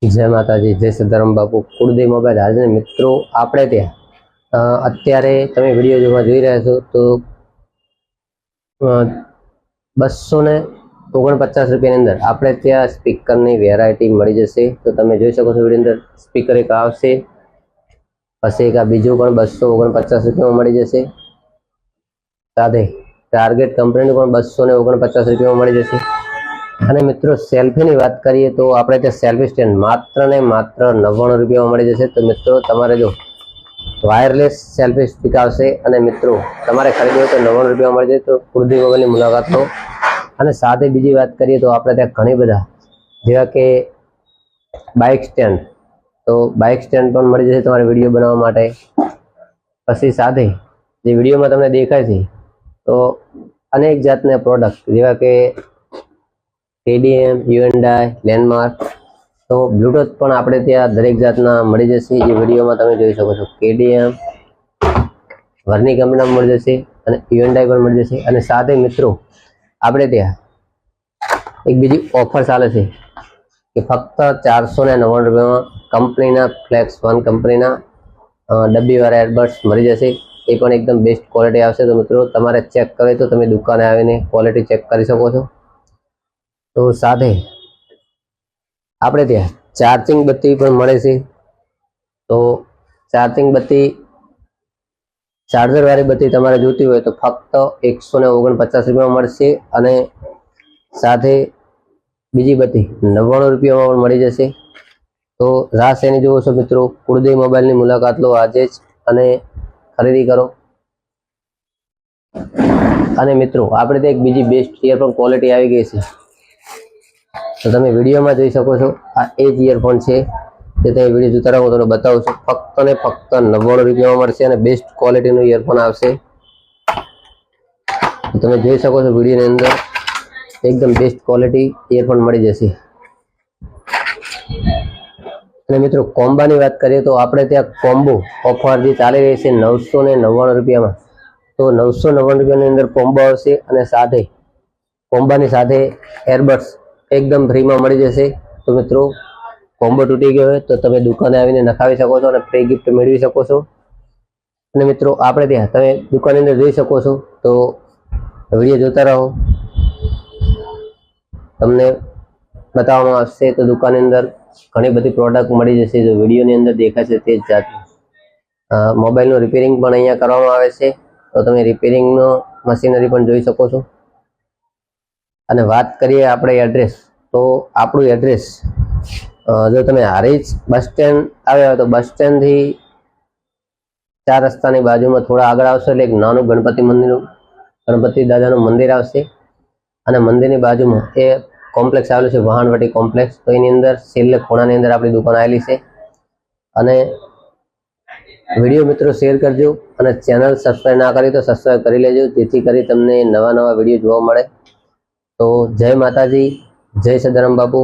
જય માતાજી, જય સદારામ બાપુ, કુળદેવ મોબાઈલ હાજર મિત્રો. આપણે ત્યાં અત્યારે તમે વિડીયો જોઈ રહ્યા છો તો 249 રૂપિયાની અંદર આપણે ત્યાં સ્પીકરની વેરાયટી મળી જશે. તો તમે જોઈ શકો છો વિડીયો અંદર સ્પીકર એક આવશે, પછી એક આ બીજું પણ 249 રૂપિયામાં મળી જશે. સાથે ટાર્ગેટ કંપનીનું પણ 249 રૂપિયામાં મળી જશે. અને મિત્રો સેલ્ફીની વાત કરીએ તો આપણે ત્યાં સેલ્ફી સ્ટેન્ડ માત્ર ને માત્ર 99 રૂપિયામાં મળી જશે. તો મિત્રો તમારે જો વાયરલેસ સેલ્ફી સ્ટિક આવશે અને મિત્રો તમારે ખરીદવું હોય તો 99 રૂપિયામાં મળી જાય. તો કુળદેવ મોબાઈલની મુલાકાત લો. અને સાથે બીજી વાત કરીએ તો આપણે ત્યાં ઘણી બધા જેવા કે બાઇક સ્ટેન્ડ, તો બાઇક સ્ટેન્ડ પણ મળી જશે તમારે વિડીયો બનાવવા માટે. પછી સાથે જે વિડીયોમાં તમને દેખાય છે તો અનેક જાતના પ્રોડક્ટ જેવા કે KDM, Hyundai, લેન્ડમાર્ક, તો બ્લૂટૂથ પણ આપણે ત્યાં દરેક જાતના મળી જશે. જે વિડીયોમાં તમે જોઈ શકો છો KDM વર્ની કંપનીમાં મળી જશે અને Hyundai પણ મળી જશે. અને સાથે મિત્રો આપણે ત્યાં એક બીજી ઓફર ચાલે છે કે ફક્ત 499 રૂપિયામાં કંપનીના ફ્લેક્સ 1 કંપનીના ડબ્બીવાળા એરબડ્સ મળી જશે. એ પણ એકદમ બેસ્ટ ક્વોલિટી આવશે. તો મિત્રો તમારે ચેક કરે તો તમે દુકાને આવીને ક્વોલિટી ચેક કરી શકો છો. તો સાથે આપણે ત્યાં ચાર્જિંગ બત્તી પણ મળે છે. તો ચાર્જિંગ બત્તી, ચાર્જર વાળી બત્તી તમારે જોતી હોય તો ફક્ત 149 રૂપિયામાં મળશે. અને સાથે બીજી બત્તી 99 રૂપિયામાં પણ મળી જશે. તો રાહ શેની જોવો છો મિત્રો, કુળદેવ મોબાઈલની મુલાકાત લો આજે જ અને ખરીદી કરો. અને મિત્રો આપણે ત્યાં એક બીજી બેસ્ટ ઇયરફોન ક્વોલિટી આવી ગઈ છે. તો તમે વિડીયોમાં જોઈ શકો છો આ એ જ ઇયરફોન છે જે તમે વિડીયો જોતા રહો તમને બતાવું છું. ફક્ત ને ફક્ત 99 રૂપિયામાં મળશે અને બેસ્ટ ક્વોલિટીનું ઇયરફોન આવશે. તમે જોઈ શકો છો વિડીયોની અંદર એકદમ બેસ્ટ ક્વોલિટી ઇયરફોન મળી જશે. અને મિત્રો કોમ્બાની વાત કરીએ તો આપણે ત્યાં કોમ્બો ઓફર જે ચાલી રહી છે 999 રૂપિયામાં. તો 999 રૂપિયાની અંદર કોમ્બો આવશે અને સાથે કોમ્બાની સાથે એરબડ્સ એકદમ ફ્રીમાં મળી જશે. તો મિત્રો કોમ્બો તૂટી ગયો હોય તો તમે દુકાને આવીને નખાવી શકો છો અને ફ્રી ગિફ્ટ મેળવી શકો છો. અને મિત્રો આપણે ત્યાં તમે દુકાનની અંદર જોઈ શકો છો. તો વિડીયો જોતા રહો, તમને બતાવવામાં આવશે. તો દુકાનની અંદર ઘણી બધી પ્રોડક્ટ મળી જશે જો વિડીયોની અંદર દેખાશે તે જ જાતની. મોબાઈલનું રિપેરિંગ પણ અહીંયા કરવામાં આવે છે. તો તમે રિપેરિંગનો મશીનરી પણ જોઈ શકો છો. અને વાત કરીએ આપણે એડ્રેસ, તો આપણું એડ્રેસ જો તમે હારીજ બસ સ્ટેન્ડ આવ્યા હોય તો બસ સ્ટેન્ડથી 4 રસ્તાની બાજુમાં થોડા આગળ આવશો એટલે એક નાનું ગણપતિ દાદાનું મંદિર આવશે. અને મંદિરની બાજુમાં એ કોમ્પ્લેક્સ આવેલું છે વહાણવટી કોમ્પ્લેક્સ. તો એની અંદર છેલ્લે ખૂણાની અંદર આપણી દુકાન આવેલી છે. અને વિડીયો મિત્રો શેર કરજો અને ચેનલ સબસ્ક્રાઈબ ના કરી તો સબસ્ક્રાઈબ કરી લેજો, જેથી કરી તમને નવા વિડીયો જોવા મળે. તો જય માતાજી, જય સદારામ બાપુ.